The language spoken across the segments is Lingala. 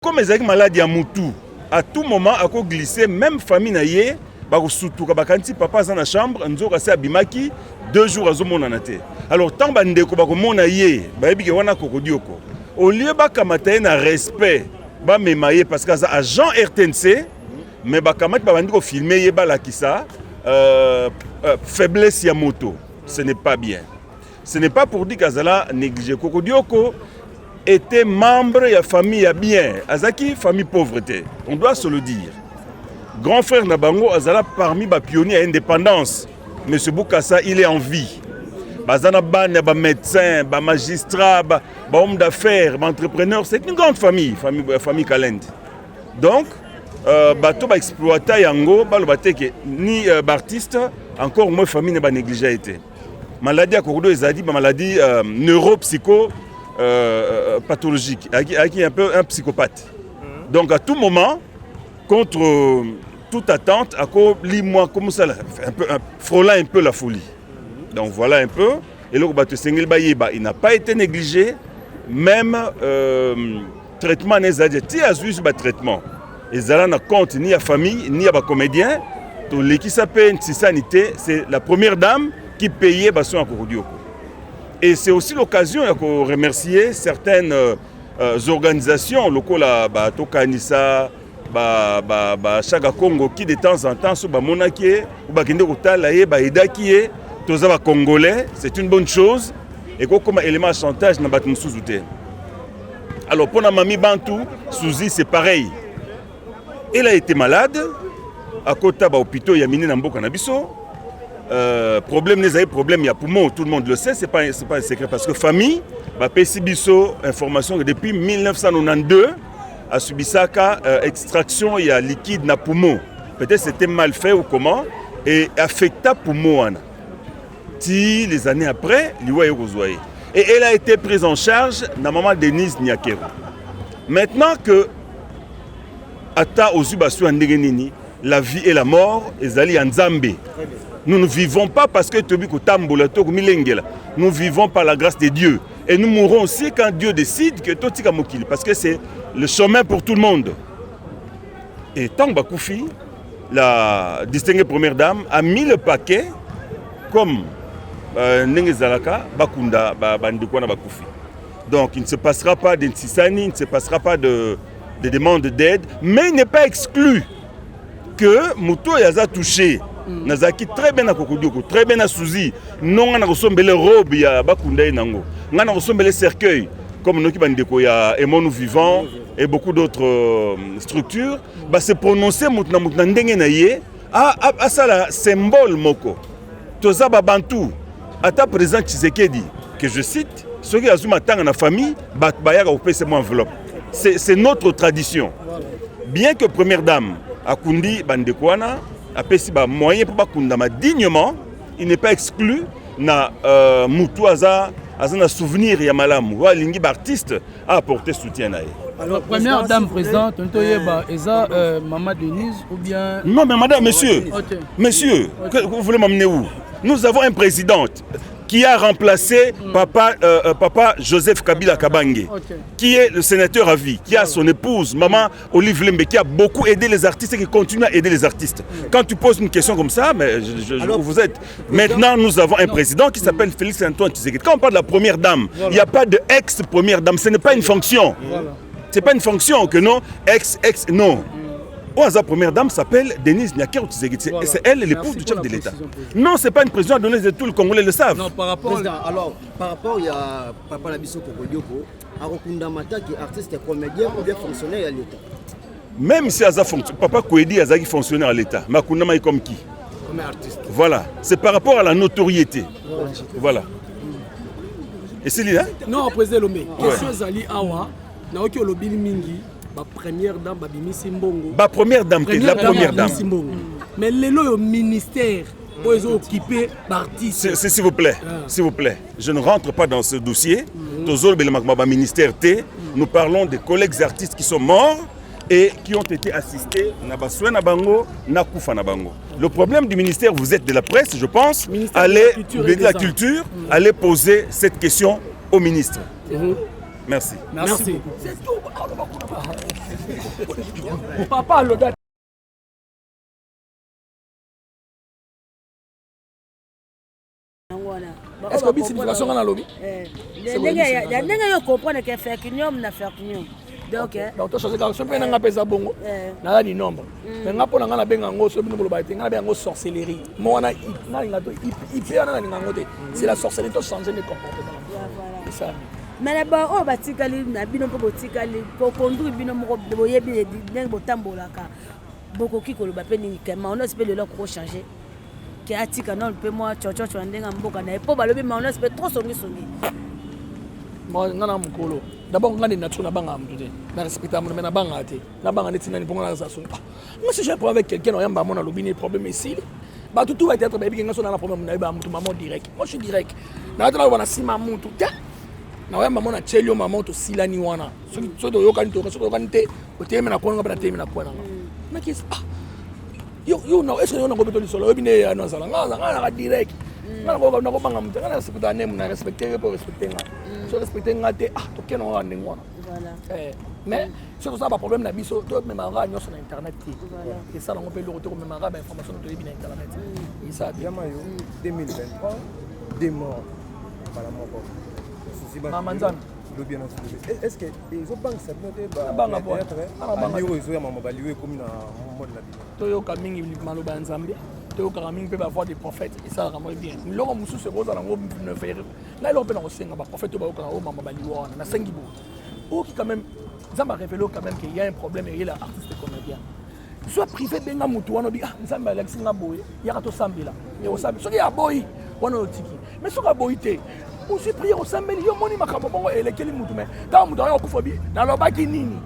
Comme les maladies à Moutou, à tout moment, à quoi glisser, même famille naïe, surtout quand papa est dans la chambre, nous avons assez abimaki 2 jours à zomon anate. Alors tant bande ko bako mon naïe, baby que wana kokodioko. Au lieu ba kamata na respect, ba memaye parce que agent RTNC, mais ba kamata ba bandi ko filmer yeba la kisa, faiblesse ya moto, ce n'est pas bien. Ce n'est pas pour dire qu'Azala négligé Kokodioko était membre de la famille à bien, Azaki famille pauvreté. On doit se le dire. Grand frère Nabango Azala parmi les pionniers à l'indépendance. Monsieur Boukassa, il est en vie. Bazana ban, ba médecin, ba magistrat, ba homme d'affaires, ba entrepreneur, c'est une grande famille, famille Kalend. Donc, bateau ba exploiter yango, ba le bateke ni artiste, encore moins famille ne ba négligé été. Maladie à Kokodo Ezadi, maladie neuropsycho-pathologique, qui est un peu un psychopathe. Donc à tout moment, contre toute attente, à quoi moi comme ça, frôlant un peu la folie. Donc voilà un peu. Et là, il n'a pas été négligé, même traitement Nezadi, tu as vu ce traitement. Et ça n'a compte ni à famille, ni à comédien. Donc l'équipe s'appelle Sanité, c'est la première dame qui payait Basson à Kokodioko. Et c'est aussi l'occasion de remercier certaines organisations locales, Tokanissa, Chaga Congo, qui de temps en temps, Monaki, Bakinde Kotalaye, Edaki, tous les Congolais, c'est une bonne chose. Et comme élément de chantage, n'a pas de sous-outé. Alors pour la mamie Bantou, Souzi, c'est pareil. Elle a été malade, à côté de l'hôpital, il y a miné Nambo Kanabiso. Problème les problème il y a poumon, tout le monde le sait, c'est pas un secret parce que famille bah Pesibiso information que depuis 1992 a subi ça extraction il y a liquide na poumon. Peut-être c'était mal fait ou comment et affecta poumon. Ti les années après, et elle a été prise en charge na maman Denise Nyakero. Maintenant que ata ozubasu andegenini la vie et la mort ezali en Nzambe. Nous ne vivons pas parce que nous vivons par la grâce de Dieu. Et nous mourrons aussi quand Dieu décide que tout est mokili. Parce que c'est le chemin pour tout le monde. Et tant Bakoufi, la distinguée première dame, a mis le paquet comme Nenge Zalaka, Bakunda, Bandikwana Bakoufi. Donc il ne se passera pas d'Nsissani, il ne se passera pas de demande d'aide. Mais il n'est pas exclu que Moutou Yaza touché. Nazaki très bien à Kokodioko, très bien à Souzi. Non, on a reçu les robes, il y a Bakunda et Nango. On a reçu les cercueils, comme nous qui bandeko, il y a Emonu Vivant et beaucoup d'autres structures. C'est prononcé Moutna Ndenge Naye. Ça la symbole Moko. Toza Babantou, à ta présent Tshisekedi, que je cite, ceux qui ont dans la famille, Bayaga ou c'est mon enveloppe. C'est notre tradition. Bien que première dame, Akundi Bandekwana, apesi ba moyen pour bakundama dignement, il n'est pas exclu na mutu aza na souvenir ya malamu wa lingi artiste a apporter soutien à elle. Alors première dame présente ntoyeba eza maman Denise ou bien non mais madame monsieur. Okay. Monsieur, okay. Vous voulez m'amener où? Nous avons un président qui a remplacé papa Joseph Kabila Kabange, qui est le sénateur à vie, qui a son épouse, maman Olive Lembe, qui a beaucoup aidé les artistes et qui continue à aider les artistes. Quand tu poses une question comme ça, mais où vous êtes? Maintenant, nous avons un président qui s'appelle Félix Antoine Tshisekedi. Quand on parle de la première dame, il n'y a pas de ex-première dame, ce n'est pas une fonction. Ce n'est pas une fonction que non, ex, non. La première dame s'appelle Denise Nyakero Tshisekedi. C'est elle l'épouse du chef de l'État. Non, ce n'est pas une présidente à donner de tout, le Congolais le savent. Non, par rapport il y a Papa Labiso Kokodioko, à Rokundamata qui est artiste et comédien ou bien fonctionnaire à l'État. Même si Papa Kouedi a fonctionnaire à l'État, Makundama est comme qui? Comme artiste. Voilà, c'est par rapport à la notoriété. Voilà. Et c'est là? Non, président Lomé, question Zali Awa, Naoki Olobili Mingi. La première dame, la première dame, la première dame. Mais le ministère, ils ont occupé partie. S'il vous plaît, s'il vous plaît, je ne rentre pas dans ce dossier. Ministère T. Nous parlons des collègues artistes qui sont morts et qui ont été assistés. Le problème du ministère, vous êtes de la presse, je pense, allez de la culture, allez poser cette question au ministre. Merci. Merci. C'est tout. Papa, le gars. Est-ce que c'est une situation dans la lobby? Ndenge yo comprendre que faire union na faire union. Donc to changer quand je prends un pesa bongo. Na di nombre. Mais nga pona nga na benga ngo so bino boloba te nga benga ngo sorcellerie. Mo wana na nga to il peut na nga ngote. C'est la sorcellerie to changer les comportements. C'est ça. Mais là-bas oh batikali na bino po botikali po conduire bino moko boyebi ndenge botambolaka. Boko ki koloba pe ni kema on espère le ko changer. Qui a dit que non, peut moi, tu as un mboka na epo balobi mais on espère trop songi. Moi ngana mukolo. D'abord ngana nature na banga mtude. Na respecter mon na banga te. Na banga neti na ponga na zaso. Moi si j'ai un problème avec quelqu'un on yamba mon na lobby ni problème ici. Ba tout va être baby ngana so na problème na ba mtu maman direct. Moi je suis direct. Na tala wana sima mtu. Na yamba mon na chelio maman to silani wana. So do yokani to so yokani te. O teme na kona ba teme na kona. Na kis you know est-ce que on a compris solo bine ya no sala nga direct nga ko na ko banga mutanga na respecter ne muna respecter pour respecter nga so respecter nga te to keno nga ndengwa voilà mais c'est ça pas problème na biso to même nga nyo sur internet et ça on peut le retour même nga information to bine internet et ça yamayo 2023 des morts par la mort souci ba manzan est-ce que ils ont pas ça noté ba banga po banga ils ont maman baliwe comme na mode la vie toyoka mingi maloba nzambe toyoka mingi pe ba voix des prophètes et ça vraiment bien loko musu se boza na ngo ne faire na lo pe na osenga ba prophète ba yoka o mama baliwa na sengi bo o qui quand même nzambe révélé quand même qu'il y a un problème et il est artiste comédien soit privé benga mutu wana bi nzambe alexinga boye yaka to sambela et o sambi soki ya boy wana otiki mais soka boy te aussi prier au sambeli yo moni makambo bongo elekeli mutu mais ta mutu ayo kufobi na lobaki nini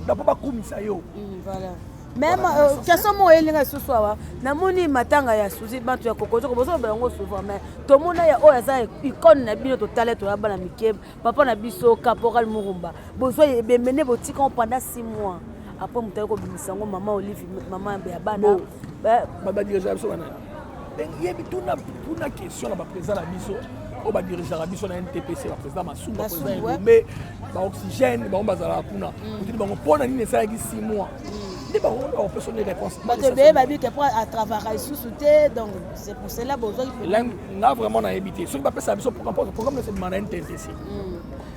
na papa kumisa yo voilà. Même question mo elinga suswa na moni matanga ya suzi bantu ya kokozo ko bozo bango souvent mais to mona ya o eza icône na bino to talent ya bana mikeb papa na biso caporal Murumba bozo bemene botika pendant 6 mois après mutayo ko bimisango maman Olive maman ya bana ba dirigeant biso bana yebi tuna question na ba président na biso o ba dirigeant biso na NTPC ba président Masumba président mais ba oxygène ba on bazala kuna utili bango pona nini ça yaki 6 mois. On peut sonner réponse. C'est pour cela que on a vraiment évité. Ce qui va passer sur le programme de cette manière NTPC.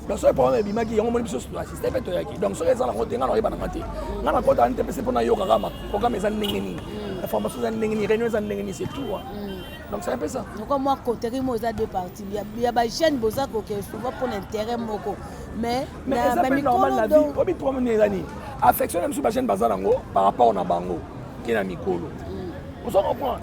Donc, ce problème est que on a mis sur le système. Donc, ce qui est dans la route, on a mis dans NTPC pour le programme des années. La formation des années, réunion des années, c'est tout. Donc, c'est un peu ça. Donc, moi, côté Rimo, il y a deux parties. Il y a des jeunes qui sont souvent pour l'intérêt. Mais c'est normal la vie. On vit 3 années. Affection même sur la chaîne Bazalango par rapport à Bango qui est à Mikolo. On s'en comprend.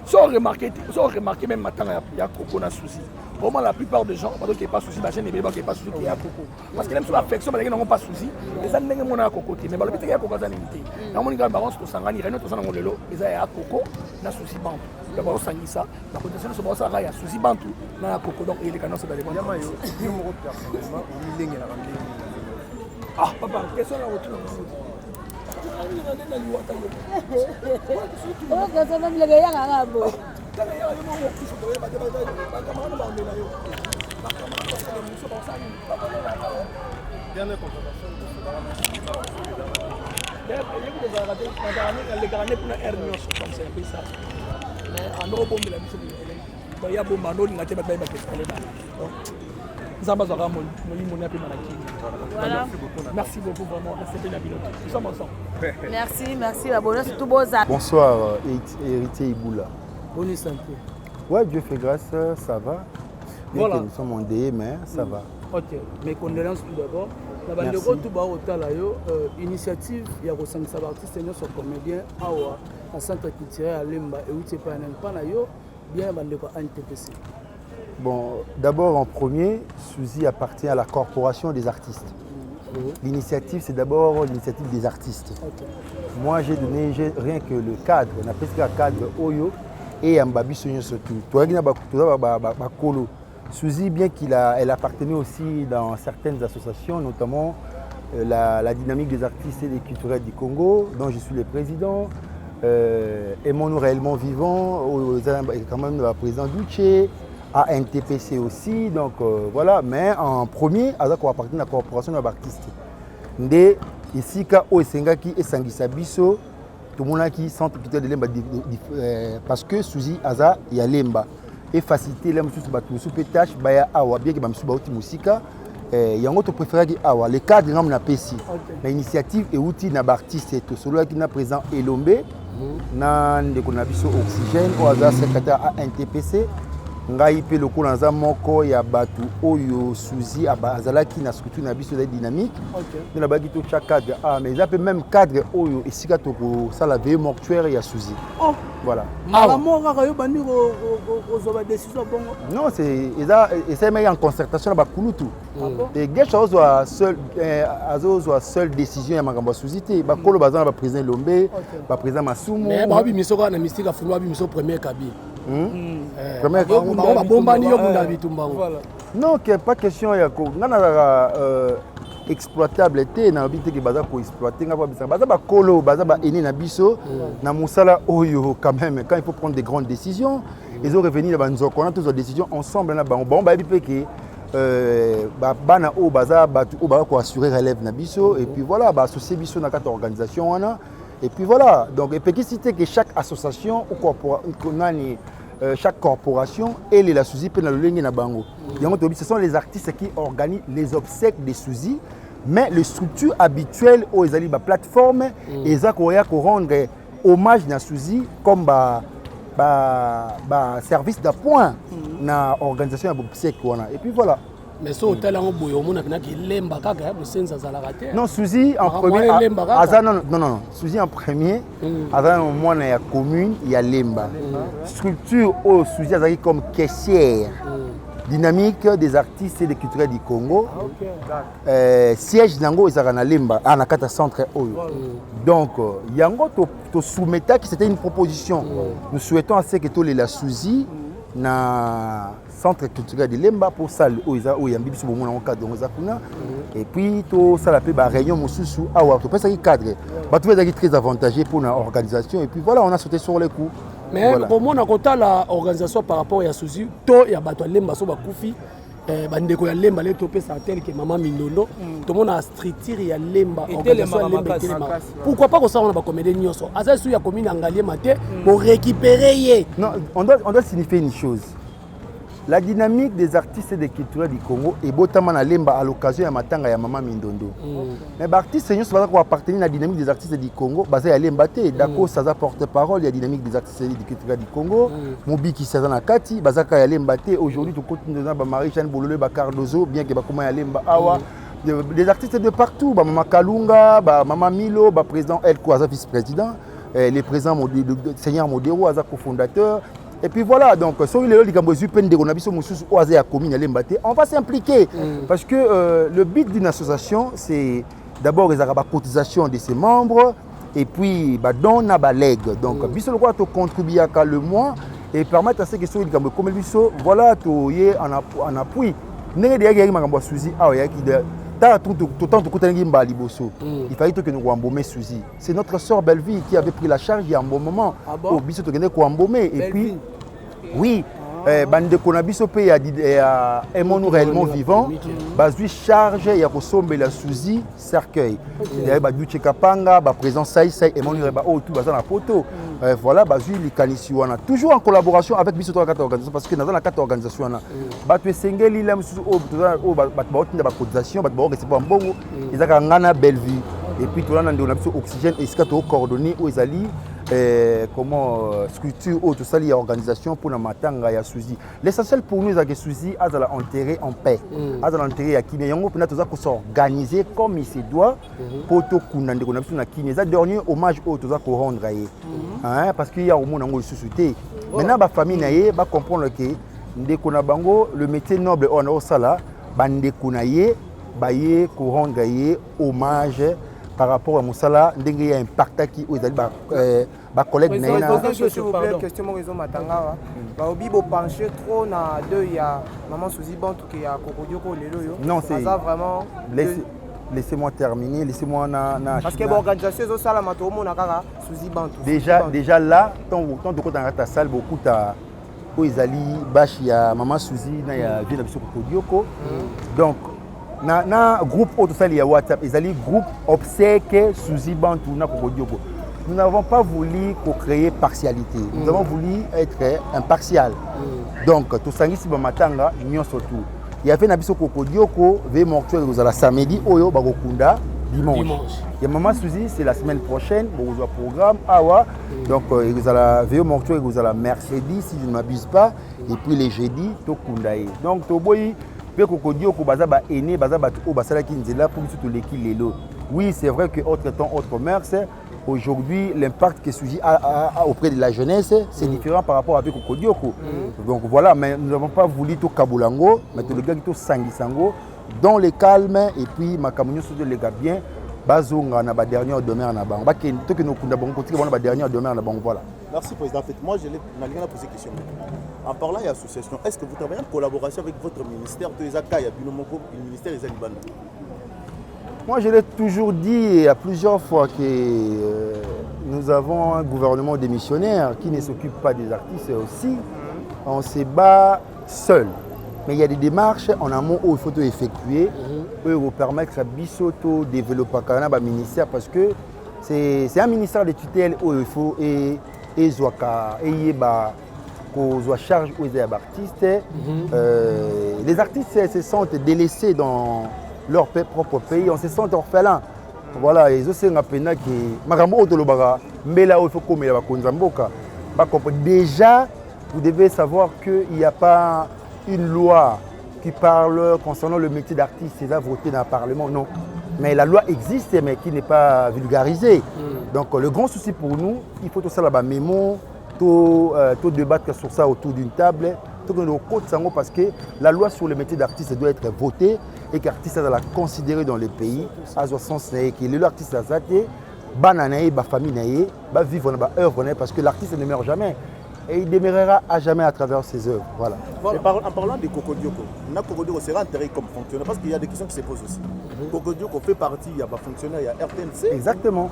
Si on remarque même maintenant il y a Coco na souci. Vraiment la plupart des gens parce qu'il n'y a pas souci la chaîne est qui pas souci qu'il y a Coco. Parce que même sur l'affection ils n'ont pas souci. Les gens n'ont pas Coco mais le petit il y a Coco ça limité. Na moni ga baron to sangani reno to sanango lelo eza ya Coco na souci bantu. D'abord sangisa la condition se bossa ya souci bantu na Coco donc il est canon ça dans les bonnes. Yamayo numéro personnellement au ligne la ramener. Ah, papa, question là autour. Oh, que ça va me le gagner à la boue. Dernière conversation. Voilà. Merci beaucoup vraiment. Nous sommes ensemble. Merci. La bonne c'est tout beau ça. Bonsoir, héritier Iboula. Bonne santé. Ouais, Dieu fait grâce, ça va. Voilà. Nous sommes endeuillés, mais ça va. Ok, mes condoléances tout d'abord. La bande tout bas au talayo initiative il y a ressemble ça artiste nous sommes comédiens awa à centre culturel à Lemba et où c'est pas un yo bien bande ko NTPC. Bon, d'abord en premier, Suzy appartient à la corporation des artistes. L'initiative, c'est d'abord l'initiative des artistes. Okay. Moi, j'ai donné rien que le cadre, on appelle ça le cadre Oyo et Ambabi Sonyo surtout. Suzy, bien elle appartenait aussi dans certaines associations, notamment la dynamique des artistes et des culturels du Congo, dont je suis le président. Aimons-nous réellement vivants, quand même le président Douché, ANTPC aussi, donc voilà, mais en premier, Aza ko appartient à la corporation d'artistes. Ndé ici ka o esengaki esangisa biso tomonaki centre culturel de Lemba parce que Suzy Aza ya Lemba et faciliter les mususu batu sous pétage baya awa bien que ba mususu bauti musika yango to préféré awa le cadre ngam na pesi la initiative et outil na artiste to solo qui na présent Elombe na ndeko na biso Oxygène o Aza secrétaire à NTPC ngai pe lokola naza moko ya batu oyo Suzy azalaki na structure na biso de dynamique mais na baki to chaque cadre mais ça peut même cadre oyo esika to ko sala veille mortuaire ya Suzy voilà la mort ka yo bandi ko ba décision bongo non c'est mais en concertation na bakulutu et gesha ozo seule décision ya makambo Suzy te bakolo bazana ba président Lombe ba président Masumu mais ba biso ka na mystique afulwa biso premier kabi non, qu'il n'y a pas question exploitable te na bité que baza ko exploiter nga baza ba kolo baza ba eni na biso na musala oyo quand même quand il faut prendre des grandes décisions ils ont revenu dans nzoko on a tous les décisions ensemble na bon ba bipé que bana o baza batu o ba ko assurer relève na biso et puis voilà ba associer biso na quatre organisation wana et puis voilà donc et puis citer que chaque association ou chaque corporation et la Suzy pe na lolenge na bango. Ce sont les artistes qui organisent les obsèques des Suzy, mais les structures habituelles aux plateformes et ça qu'on rendre hommage na Suzy comme service d'appoint na organisation de obsèques et puis voilà. Mais ça hôtel en boyo mona ki lemba kaka le senza za la rater. Non Suzy en premier non Suzy en premier avant au moins il y a commune il y a lemba structure au Suzy azaki comme caissière dynamique des artistes et des culturels du Congo siège nango ezaka na lemba na kata centre oyo donc yango to soumettre que c'était une proposition nous souhaitons à ce que tous les la Suzy na centre culturel de Lemba pour salle oiza oyambi biso bomona en cadre ngoza kuna et puis to sala pe ba réunion mosusu awa to pesa ki cadre ba to ezaki très avantageux pour na organisation et puis voilà on a sauté sur les coups mais au moins na kota la organisation par rapport à Suzy to ya bato Lemba so ba kufi bandeko ya Lemba le to pesa tel que maman Mindondo to mona structure ya Lemba organisation ya Lemba pourquoi pas que ça on a ba comédien nyonso asa su ya commune Angalie maté pour récupérer non on doit signifier une chose. La dynamique des artistes et des culturels du Congo est botamment à Lemba à l'occasion de matanga ya maman Mindondo. Mais les artistes ne sont pas appartenir à la dynamique des artistes du Congo basé à Lemba te d'accord ça porte-parole il y a dynamique des artistes et des culturels du Congo. Mobi qui s'est na kati bazaka ya Lemba te aujourd'hui to continue dans ba Marie-Jeanne Bololo ba Cardozo bien que ba comment ya Lemba awa des artistes de partout ba Mama Kalunga ba Mama Milo ba président El Kwaza vice-président les présidents Seigneur Modero aza cofondateur. Et puis voilà, donc, on va s'impliquer parce que le but d'une association, c'est d'abord les cotisation de ses membres et puis don na leg. Donc, on contribue à le mois et permettre à ces questions comme voilà, en appui. Il fallait que nous embaumions Suzy. C'est notre sœur Belleville qui avait pris la charge il y a un bon moment. Au biso to gene ko embaumer et puis oui bande konabiso pe ya émonu réellement vivant bazui charge ya ko sombela Suzy cercueil. Ya ba duche kapanga ba présent sai émonu ba o tout bazana poto. Voilà bazui likanisi wana toujours en collaboration avec biso to la 4 organisation parce que dans la 4 organisation na ba tu sengeli la musu o ba otinda ba cotisation ba recevoir mbongo ezaka ngana Belleville et puis tout là on a biso Oxygène et to coordonné aux ali comment structure ou tout ça lié à organisation pour la matanga ya Suzy. L'essentiel pour nous c'est que Suzy a la enterrer en paix. A la enterrer à Kiné yango pour nous ko s'organiser comme il se doit pour to kunande ko na biso na Kiné. Ça dernier hommage au tout ça ko rendre hein parce qu'il y a au monde ngo société. Maintenant ba famille na ye ba comprendre que ndeko na bango le métier noble on a sala bandeko na ye ba ye ko rendre hommage par rapport à Moussala, il y a un impact qui est ma collègue Naina. S'il vous plaît, question Morizo Matanga. Obi bo pencher trop na deux il y a maman Suzy Bantou qui a Kokodioko Lelo. Non, c'est vraiment laissez-moi terminer, laissez-moi na parce que l'organisation zo sala matomo na kaka Suzy Bantou. Déjà là, tant de côté dans ta salle beaucoup ta oyo ezali bashi ya Maman Suzy na ya vie na biso Kokodioko. Donc na groupe oyo tosali ya WhatsApp ezali groupe obsèque Suzy Bantu na Kokodioko. Nous n'avons pas voulu créer partialité. Nous avons voulu être impartial. Donc tout sangisi ba matanga nyonso tout. Il y avait na biso Kokodioko veille mortuaire ezala samedi oyo bakokunda dimanche. Et Maman Suzy, c'est la semaine prochaine, bon, vous avez un programme, donc vous allez veiller mortuaire, vous allez mercredi, si je ne m'abuse pas, et puis les jeudis, tout Kundaï. Donc, Toboyi, Kokodioko, Bazaba Ene, Bazaba Tuko, Basala Kinzela, pour tout l'équipe. Oui, c'est vrai que autre temps, autre commerce, aujourd'hui, l'impact que Suzy a auprès de la jeunesse, c'est différent par rapport avec Kokodioko. Donc voilà, mais nous n'avons pas voulu tout Kabulango, mais tout le gars qui tout Sangisango, dans le calme, et puis ma camonio sur les gars bien. Bazonga na ba dernière demeure na bango. Ba ken to que nous kunda bango côté ba dernière demeure na bango voilà. Merci président. En fait, moi je n'ai posé question. En parlant de l'association, est-ce que vous travaillez en collaboration avec votre ministère de Ezaka ya Binomoko, le ministère des Alibans? Moi je l'ai toujours dit à plusieurs fois que nous avons un gouvernement démissionnaire qui ne s'occupe pas des artistes aussi. On se bat seul. Mais il y a des démarches en amont où il faut effectuer pour vous permettre de développer le ministère parce que c'est un ministère de tutelle où il faut et charge aux artistes. Les artistes se sentent délaissés dans leur propre pays, on se sent orphelins. Voilà, ils ont un peine qui déjà, vous devez savoir qu'il n'y a pas une loi qui parle concernant le métier d'artiste, c'est à voter dans le Parlement, non. Mais la loi existe, mais qui n'est pas vulgarisée. Donc le grand souci pour nous, il faut tout ça là-bas, mémo, tout débattre sur ça autour d'une table, tout le code parce que la loi sur le métier d'artiste doit être votée et qu'artiste doit la considérer dans le pays, à ce sens que l'artiste a zaté, bananaï, ba famille naïe, ba vivre dans ba œuvre parce que l'artiste ne meurt jamais. Et il demeurera à jamais à travers ses œuvres. Voilà. En parlant de Kokodioko, Kokodioko sera intégré comme fonctionnaire parce qu'il y a des questions qui se posent aussi. Kokodioko fait partie, il y a des fonctionnaires, il y a RTNC. Exactement.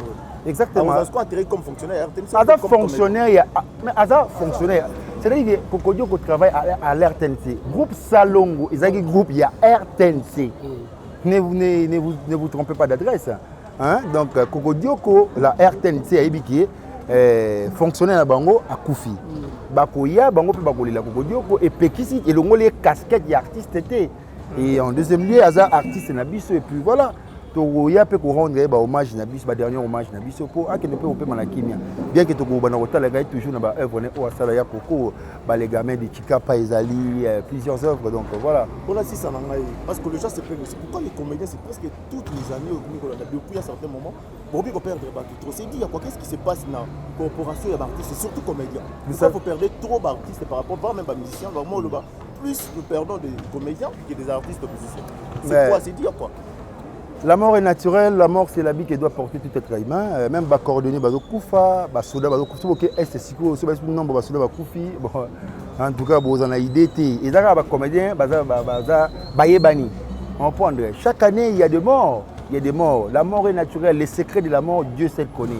Exactement. Alors, est-ce qu'on intégré comme fonctionnaire à RTNC? Asa fonctionnaire, il y a. Mais Asa fonctionnaire. C'est-à-dire que Kokodioko travaille à l'RTNC. Groupe Salongo, il y a un groupe, il y a RTNC. Ne vous trompez pas d'adresse. Hein? Donc Kokodioko, la RTNC a ébiqué. Fonctionnaire à Bango à Koufi. Bakoya, Bango peut bakoler la Kokodioko et Pekisi et le mot les casquettes d'artistes étaient. Et en deuxième lieu, Aza artiste Nabiso et puis voilà. Togoya peut rendre hommage Nabiso, dernier hommage Nabiso pour à qui ne peut pas Malakimia. Bien que Togo Banarota la gagne toujours dans la œuvre au Asalaya Koko, les gamins de Chikapa Ezali, plusieurs œuvres donc voilà. Pour la 6 parce que le gens se plaignent, c'est pourquoi les comédiens c'est presque toutes les années depuis un certain moment. Pour bien perdre trop, c'est dit qu'est-ce qui se passe dans la corporation et l'artiste, surtout comédiens. Pourquoi vous perdez trop d'artistes par rapport à même à musiciens, vraiment le bas. Plus nous perdons des comédiens que des artistes musiciens. C'est quoi, c'est dire quoi? La mort est naturelle, la mort c'est l'habit qui doit porter tout être humain. Même les coordonnées, les Koufa, les soldats, en tout cas, vous en avez idée. Et là, les comédiens, chaque année, il y a des morts. Il y a des morts. La mort est naturelle. Les secrets de la mort, Dieu seul connaît.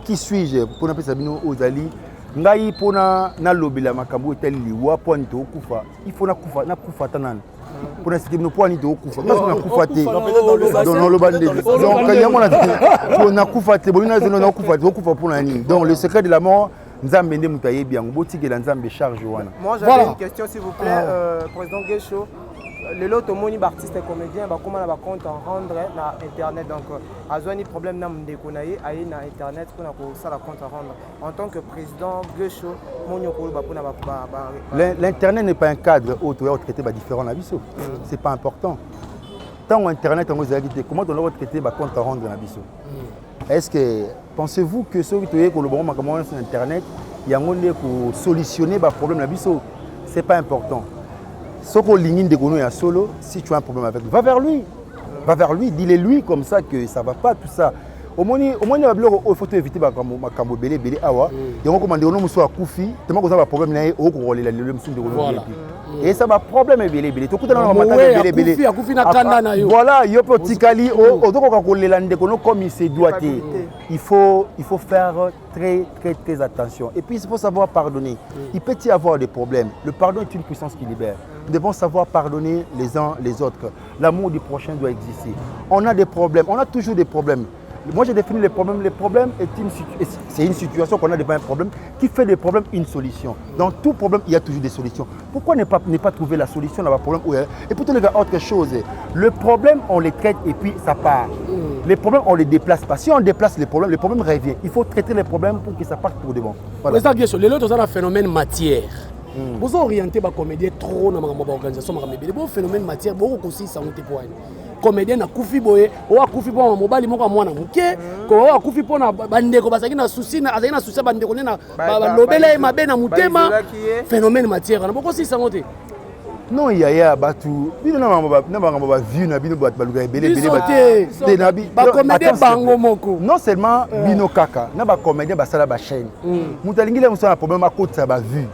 Qui suis-je pour appeler Sabino Ozali? Ngai pona na lobela makambo tel liwa point to kufa. Il faut na kufa tanan. Pour expliquer nos points de kufa. Parce qu'on a kufa té dans le bande. Donc il y a mon on a kufa té bolina na kufa pour nani. Donc le secret de la mort Nzambe ndé mutaye bien boti que Nzambe charge wana. Moi j'avais une question s'il vous plaît président Guécho. Le lot moni artiste et comédien ba comment ba compte en rendre na internet donc azwani problème na ndeko na ye ayi na internet pour na ko sala compte en rendre en tant que président Guécho monyo ko ba pona ba l'internet n'est pas un cadre où tu vas traiter ba différent na biso. C'est pas important. Tant internet on vous a dit comment on doit traiter ba compte en rendre na biso. Est-ce que pensez-vous que ceux qui ko le bon makamon sur internet yangonde ko solutionner ba problème na biso? C'est pas important. Sauf qu'au ligne de Gono et solo, si tu as un problème avec lui, va vers lui. Va vers lui, dis-le lui comme ça que ça ne va pas, tout ça. au moins il faut éviter makambo belé awa yango commandé on muso akufi tellement que ça va problème na o ko rolela le muso de voilà et ça va problème belé to kuta na matanga belé akufi na kanda na yo voilà yo potikali o to ko kolela ndeko no comme il se doit il faut faire très attention et puis il faut savoir pardonner il peut y avoir des problèmes le pardon est une puissance qui libère nous devons savoir pardonner les uns les autres l'amour du prochain doit exister on a des problèmes on a toujours des problèmes. Moi, j'ai défini les problèmes. Les problèmes, c'est une situation qu'on a devant un problème qui fait des problèmes une solution. Dans tout problème, il y a toujours des solutions. Pourquoi ne pas trouver la solution dans le problème et pour tous les gars, autre chose. Le problème, on les traite et puis ça part. Les problèmes, on ne les déplace pas. Si on déplace les problèmes revient. Il faut traiter les problèmes pour que ça parte pour de bon. Voilà. C'est ça, les autres, ont un phénomène matière. Vous orientez les comédiens trop dans l'organisation. Le phénomène matière, beaucoup aussi, ça ont été pour comédien na kufi boye o akufi po mobali moko mwana muke ko akufi po na bandeko basaki na souci na azaki na souci bandeko na lobela mabe na mutema phénomène matière na boko si sangote non ya batu bino na ba vu na bino baluka belé ba comédien bango moko non seulement bino kaka na ba comédien basala ba chaîne mutalingile musala problème akota ba vu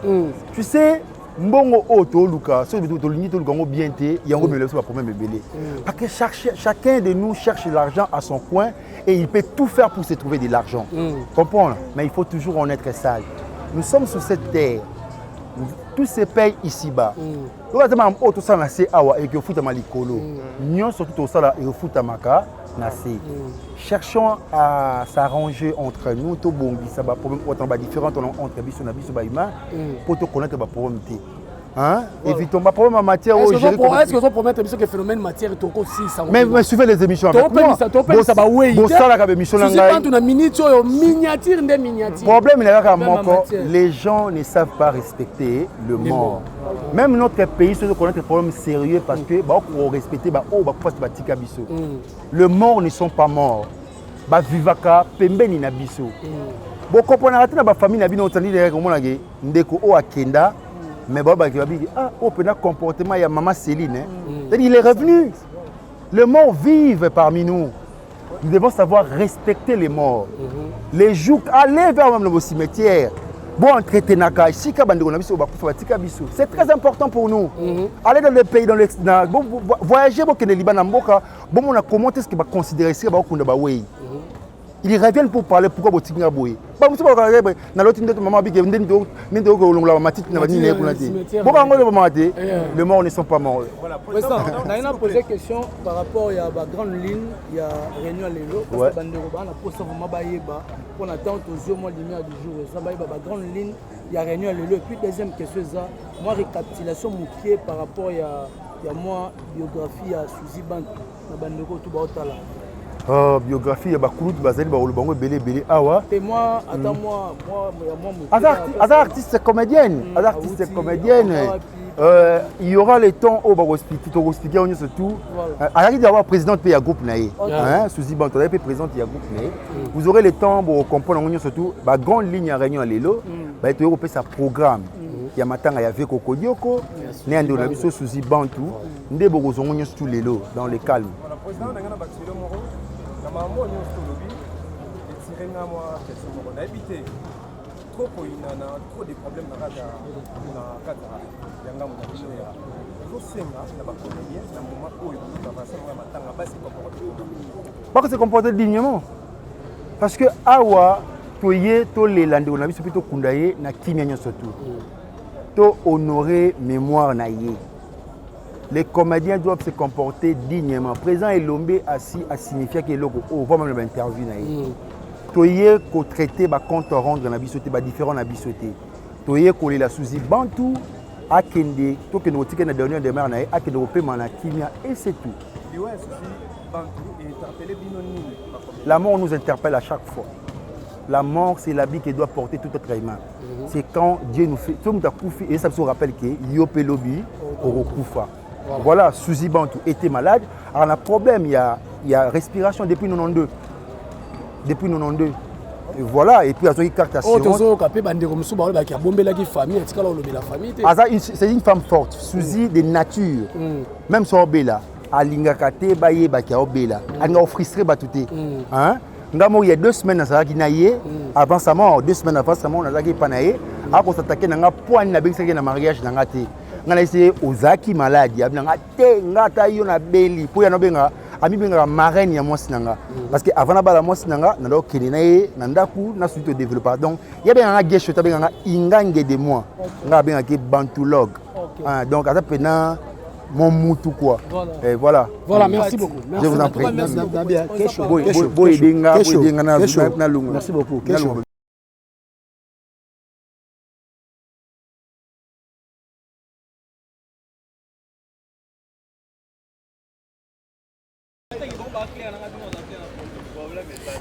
tu sais mbongo auto luka so to lingi to luka ngo bien té yango mele so problème belé parce que chacun de nous cherche l'argent à son coin et il peut tout faire pour se trouver de l'argent comprendre mais il faut toujours en être sage nous sommes sur cette terre tout se paye ici-bas donc ça auto ça na c'est awa et que futa malikolo nyon surtout ça là et futa maka na c'est cherchons à s'arranger entre nous to bongi ça va problème autant ba différent entre biso na biso ba humain pour te connaître ba problème té hein évitons pas problème en matière au gérer est-ce que vous promettez que phénomène matière to ko si ça mais suivez les émissions avec moi bon ça ba oui bon ça la ka émission na ngai tu na miniature miniature des miniatures problème il y a ka moko les gens ne savent pas respecter le mort même notre pays se connaît des problèmes sérieux parce que bah on respecter bah oh bah pas tika biso le mort ne sont pas morts ba vivaka pembeni na biso bo comprendre na ba famille na bino otandi derrière comme on a ndeko o akenda mais baba qui va dire ah oh pena comportement ya maman Céline il est revenu les morts vivent parmi nous nous devons savoir respecter les morts les jours aller vers même le cimetière bon traiter naka sika bandeko na biso ba kufa tika biso c'est très important pour nous aller dans le pays dans l'extérieur voyager bo kene Liban mboka bon on a comment est-ce que ba considérer ça ba okunda ba wey ils reviennent pour parler pourquoi botinga boye ba muso ba na loti ndeto maman bi ndendo ko longola matiti na bani ne kunati bo ba ngolo ba mate les morts ne sont pas morts voilà président na poser question par rapport à la grande ligne il y a réunion lelo parce que bandeko ba na posa vraiment ba yeba pour attendre aux yeux moi lumière du jour ça ba yeba ba grande ligne il y a réunion lelo et puis deuxième question ça moi récapitulation mokier par rapport il y a moi biographie à Suzy Bank na bandeko tout ba otala biographie ya bakulutu bazali ba bango belé awa et moi attends moi artiste comédienne il y aura les temps au expliquer on surtout arrêtez d'avoir présidente pays groupe naé hein Suzy Banto pays présidente ya groupe naé vous aurez le temps pour comprendre on surtout ba grande ligne à réunion lelo ba to europe sa programme ya matanga ya veko kodioko né ando na biso Suzy Bantu ndé boko zongonyo surtout lelo dans le calme président na ngana bakilo moko maman on est lobby et tirer moi question on a habité trop trop de problèmes na kata yanga mo na biso ya ko senga na ba comédien na moment oyo ba passer moi matanga basi pas que se comporter dignement parce que awa toye to lelande on a biso plutôt kundaye na kimia nyonso tout to honorer mémoire na yé. Les comédiens doivent se comporter dignement. Présent et Lombe assis a signifié que l'on voit même l'interview. Toye ko traiter ba compte rendre na bisoté ba différent na bisoté. Toye ko la Suzy Bantu akende to que nous tika na dernière demeure na akende ko paiement na kimia et c'est tout. La mort nous interpelle à chaque fois. La mort c'est l'habit qui doit porter tout être humain. C'est quand Dieu nous fait tout ta koufi et ça se rappelle que yopé lobi orokufa. Voilà, Suzy Bantu était malade. Alors, un problème, il y a respiration depuis 92. Depuis 92. Et voilà, et puis, il y a une cartation. C'est une femme forte, Suzy de nature. Même son Bella, Alingakate, Baye, Bakia, Bella. Elle a frustré Batouté. ngamo il y a 2 semaines ça qui naïe avant sa mort 2 semaines avant sa mort on a qui pas naïe a ko s'attaquer na poigne na bexé na mariage na ngati ngana essayer ozaki maladie abna te ngata yo na beli po ya no benga ami benga marraine ya mwasi nanga parce que avant na bala mwasi nanga na do kini na ye na ndaku na suite développement donc ya benga gesho ta benga ingange de moi nga benga ki bantulog donc ça pena mon moutou quoi. Voilà. Voilà, merci beaucoup. Merci. Je vous en prie. Merci beaucoup.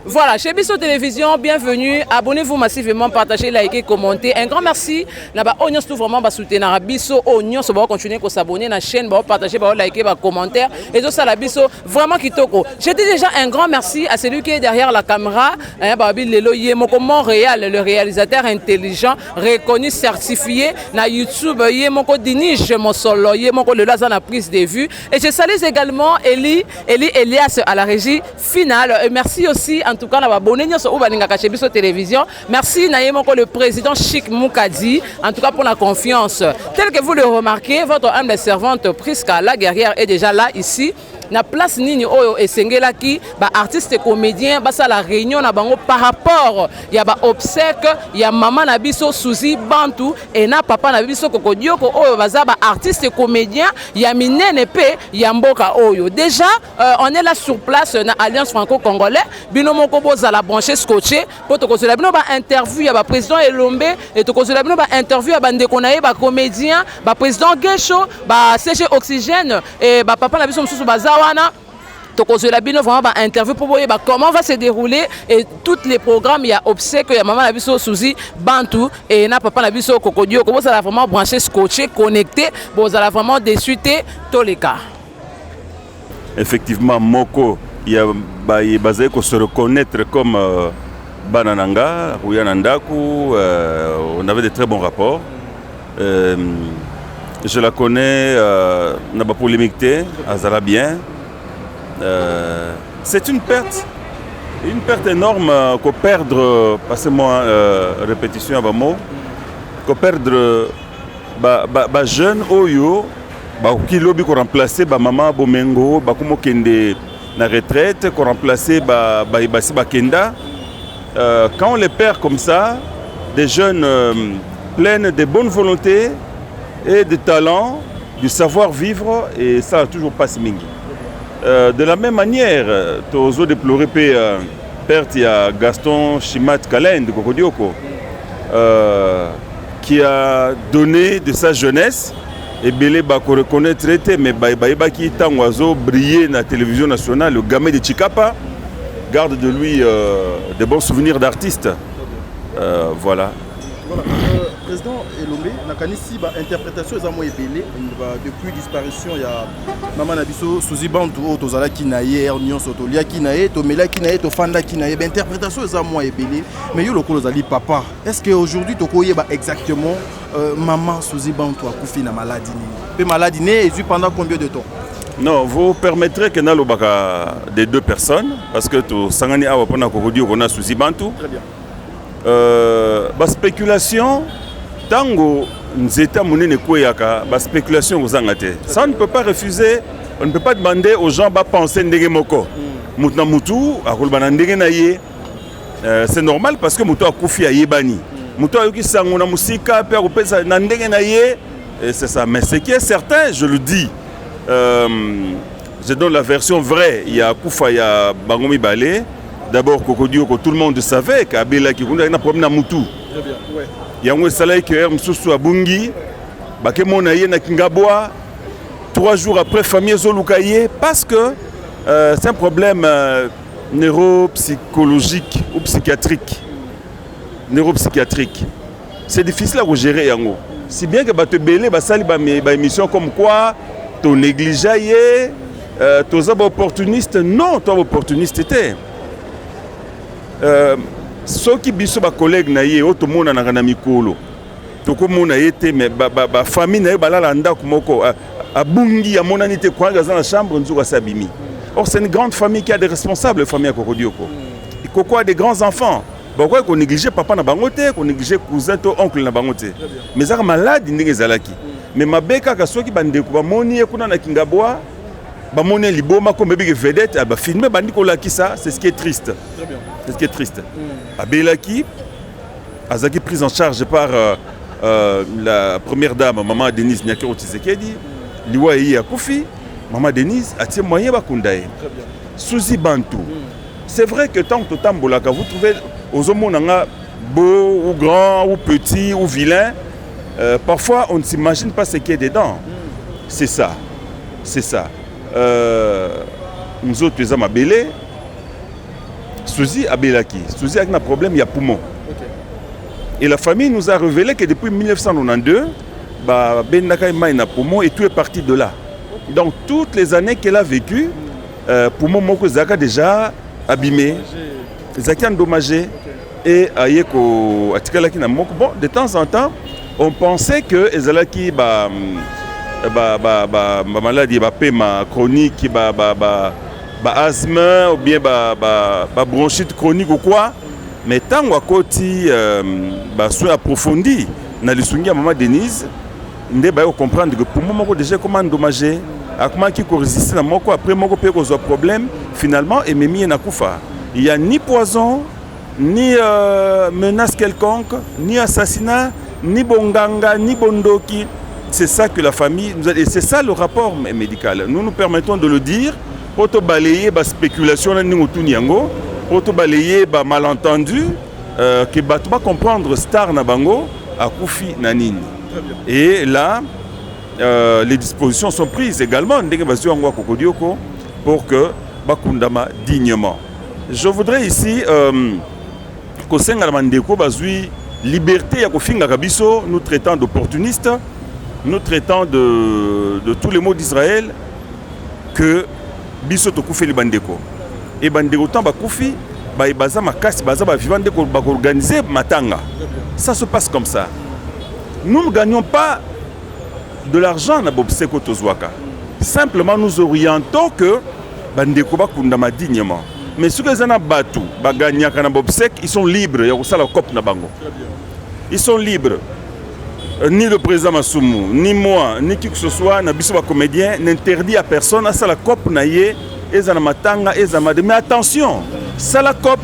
Voilà, chez Bisso Télévision, bienvenue. Abonnez-vous massivement, partagez, likez, commentez. Un grand merci. Là-bas, on tout vraiment soutenir Bisso. On va continuer à s'abonner à la chaîne, partager, liker, commenter. Et tout ça, la Bisso, vraiment kitoko. Je dis déjà un grand merci à celui qui est derrière la caméra. Montréal, le réalisateur intelligent, reconnu, certifié. Na YouTube, Yemoko Dinige, mon solo, Yemoko le laser na prise de vue. Et je salue également Elias à la régie finale. Et merci aussi en tout cas na abonné sur Ubaninga chez Bisso Télévision. Merci Nayemoko le président Chic Moukadi en tout cas pour la confiance. Tel que vous le remarquez, votre humble servante Priska la guerrière est déjà là ici. Na place nini oyo esengela ki ba artiste comédien basa la réunion na bango par rapport ya ba obsèque ya maman na biso Suzy Bantu et na papa na biso Kokodioko oyo baza ba artiste comédien ya minene pe ya mboka oyo. Déjà on est là sur place na Alliance Franco-Congolais bino moko boza la branché scotché pour to kozela bino ba interview ya ba président Elombe et to kozela bino ba interview ya ba ndeko na ye ba comédien ba président Gesho ba CG Oxygène et ba papa na biso mususu baza wana tokozela bino vraiment ba interview pour voir comment va se dérouler et tous les programmes il y a obsèque il y a maman na biso Suzy Bantu et na papa na biso Kokodioko vous allez vraiment branché scotché connecté vous allez vraiment désuiter tous les cas. Effectivement Moko il y a basé qu'on se reconnaître comme Banananga ou Yanandaku on avait de très bons rapports. Je la connais n'a pas polémique Azala bien. C'est une perte énorme qu'on perdre, passez-moi répétition à mot, qu'on perdre jeune oyo, qui lobby qu'on remplacer maman Bomengo, comme kende na retraite, qu'on remplacer Ibasi Bakenda. Quand on les perd comme ça, des jeunes pleins de bonne volonté et de talent, du savoir-vivre, et ça n'a toujours pas mingi. De la même manière, tu as déploré perte il y a Gaston Chimat Kalen de Kokodioko qui a donné de sa jeunesse et Belé Bako reconnaître mais Baïba qui est un oiseau brillé dans la télévision nationale, le gamin de Chikapa, garde de lui de bons souvenirs d'artistes. Voilà. Président Elombe, nakanisi ba interprétation za mo ebele depuis disparition ya maman nabiso Suzy Bantu o tozala kinaye Union Sotolia kinaye to mela kinaye to fanda kinaye ba interprétation za mo ebele mais yo lokolo zali papa est-ce que aujourd'hui to koyeba exactement maman Suzy Bantu a kufi na maladie ni pe maladie né et pendant combien de temps? Non, vous permettrez que na lobaka des deux personnes parce que to sangani awa pona kokodi ko na Suzy Bantu. Très bien. Ba spéculation tango nzeta monene koyaka ba spéculation ozangate. Ça on ne peut pas refuser, on ne peut pas demander aux gens ba penser ndenge moko. Mutna mutu akolbana ndenge na ye. C'est normal parce que mutu akufi ayebani. Mutu ayoki sango na musika pe akopesa na ndenge na ye et c'est ça. Mais ce qui est certain, je le dis, je donne la version vraie, il y a Koufa, il y a Bangomi Balé. D'abord, Kokodioko, tout le monde savait qu'Abela qui a un problème à Moutou. Très bien, ouais. Il y a un salaire qui est Moussou à Bungi, Bakemon Aye na Kingaboa, 3 jours après, famille Zolukaye, parce que c'est un problème neuropsychologique ou psychiatrique. Neuropsychiatrique. C'est difficile à gérer, Yango. Si bien que tu belé, tu émission comme quoi, tu négligé, tu es opportuniste. Non, tu es opportuniste. Ceux qui sont mes collègues, tout le monde a un mikolo. Tout le monde a été, mais la famille a balanda kumoko a bungi a monanité quoi dans la chambre nous a sabimi. Or c'est une grande famille qui a des responsables, famille à Kokodioko. Pourquoi des grands enfants? Pourquoi qu'on négligeait papa na bangote, qu'on négligeait cousin to oncle na bangote. Mais ça malade ndenge zalaki. Mais ma beka ka soki bande ko ba moni ekuna na Kingabwa, ba moni liboma comme bébé vedette, ba filmer bandi ko laki ça, c'est ce qui est triste. Très bien. C'est ce qui est triste. Abelaki azaki prise en charge par la première dame maman Denise Nyakero Tshisekedi, liwa yi akufi, maman Denise a tie moyen ba kundaye. Très bien. Suzy Bantou. C'est vrai que tant que Tambolaka, vous trouvez aux hommes beau ou grand ou petit ou vilain, parfois on ne s'imagine pas ce qu'il y a dedans. C'est ça. C'est ça. Nous autres, les hommes abélés, Suzy Abelaki. Suzy a un problème, il y a poumon. Et la famille nous a révélé que depuis 1992, Ben Nakaïma a poumon et tout est parti de là. Donc toutes les années qu'elle a vécues, poumon Moko Zaka déjà abîmé, Zaki endommagé et Ayeko Atikalaki na Moko. Bon, de temps en temps, on pensait que Ezalaki maladie, paiement chronique, asthme ou bien bronchite chronique ou quoi. Mais tant que soin approfondi, na lisungi à maman Denise, on va comprendre que pour moi déjà comment endommagé, comment qui résiste na moko après moko peut causer problème finalement et même na kufa. Il y a ni poison, ni menace quelconque, ni assassinat, ni bonganga, ni bondoki. C'est ça que la famille nous a dit. C'est ça le rapport médical. Nous nous permettons de le dire pour te balayer la spéculation pour te balayer les malentendus que tu vas comprendre star na bango à Koufi Nanini. Et là, les dispositions sont prises également pour que Bakundama dignement. Je voudrais ici que Senga Mandeko bazui liberté ya kofinga kabiso, nous traitant d'opportunistes, nous traitant de tous les mots d'Israël que biso to koufi li bandeko. Et bandeko tant ba koufi ba ibaza makasi baza ba vivande ko ba organiser matanga. Ça se passe comme ça. Nous ne gagnons pas de l'argent na Bobseko Tozwaka. Simplement nous orientons que bandeko ba kundama dignement. Mais ceux qui ont battu, ils sont libres. Ils sont libres. Ni le président Massoumou, ni moi, ni qui que ce soit, n'abissons comédien, n'interdit à personne à ça la COP naïe, mais attention, ça la COP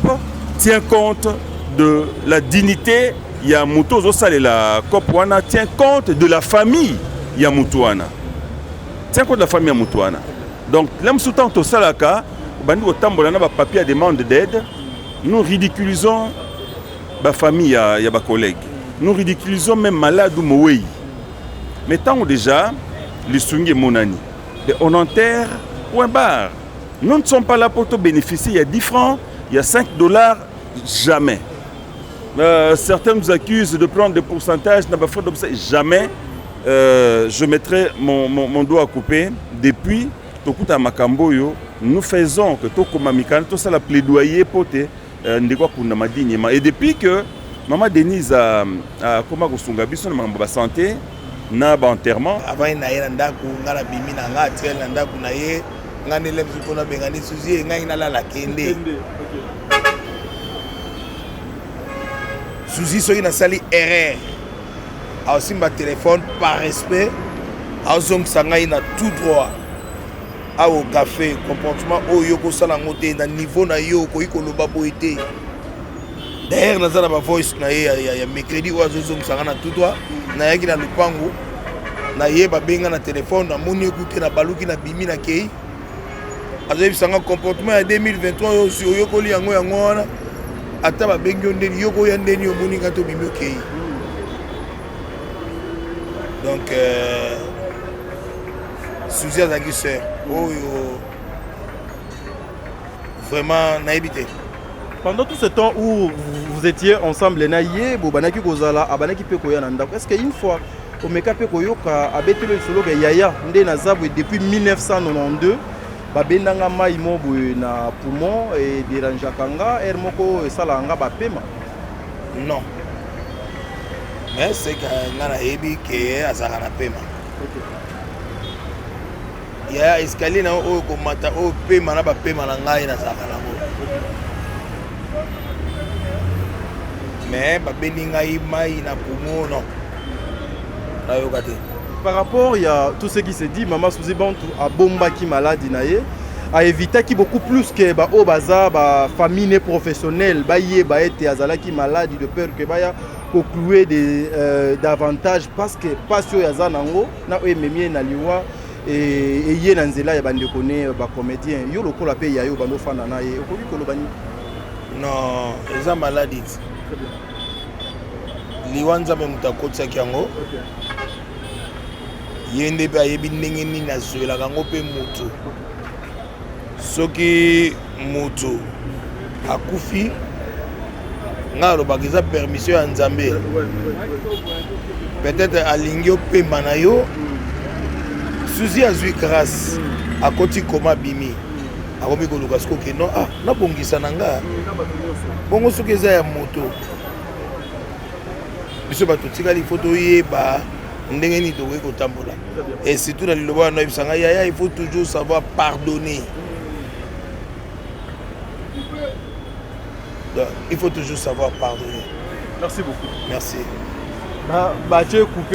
tient compte de la dignité Yamuto Zosale la COP wana tient compte de la famille Yamutouana. Tient compte de la famille Yamutouana. Donc, l'homme sous-temps au Salaka, papier à demande d'aide, nous ridiculisons la famille et les collègues. Nous ridiculisons même malade ou Moui. Mais tant déjà, les Sungi Monani, on enterre point barre. Nous ne sommes pas là pour te bénéficier. Il y a 10 francs, il y a $5, jamais. Certains nous accusent de prendre des pourcentages, jamais. Je mettrai mon doigt à couper. Depuis Tokuta Makamboyo, nous faisons que tout comme tout ça la plaidoyer pour te dignement. Et depuis que Maman Denise a comment kosunga biso na mamba santé na ba enterrement avant na yena ndako ngala bimi na ngati na ndako na ye ngane le mziko na bengani Suzy ngai na la kende Suzy so ina sali erreur a aussi ma téléphone par respect a zong sanga ina tout droit au café comportement au yoko sala ngote na niveau na yo ko ikoloba boité. D'ailleurs, nous avons une voice, il y a mercredi où nous avons tout droit, nous avons le pango, nous avons un téléphone, nous avons écouté na baluki na bimi na kei. Nous avons un comportement en 2023 aussi, nous avons ata bengi ondeni yoko yandeni omoni ngato bimi kei. Donc Suzy azaki sœur, vraiment naïbité. Pendant tout ce temps où vous étiez ensemble, est-ce qu'une fois, au Mekape Koyoka a bété le solo de Yaya, depuis 1992, Babendanga Maïmo na poumon et Deranjakanga, Hermoko et Salanga Bapema? Non. Mais c'est que Nana Ebi qui est à Zagana Pema. Il y a escalier na o komata o pema na Bapema na ngai na Zagana. mais babeni ngai mai na poumon non nayoka te. Par rapport, il y a tout ce qui se dit, Maman Suzy Bantou a bomba qui maladie naie, a évité qui beaucoup plus que ba au baza ba famille professionnelle, ba yé ba été azala qui maladie de peur que ba ya conclouer des davantage parce que passion yaza nango na o memie na liwa et yé na nzela ya bande connaît ba comédien yo lokola pe ya yo bando fana na ye okoki kolobani. Non, eza maladie. Liwanza me mutakotsa kyango. Yende pe ayebi ndenge nini azwelaka yango mpe moto soki moto akufi nga alobaka eza permission ya nzambe peut-être alingi opemba na yo Suzy azwi grâce akoti koma bimi akomi koluka siko ke non nabongisa na nga bongo soki eza ya moto biso bato tikali fo toyeba ndenge ni tokoki kotambola et surtout na liloba wana ebisanga yaya il faut toujours savoir pardonner. Donc, il faut toujours savoir pardonner. Merci beaucoup. Merci. Bah, tu es coupé.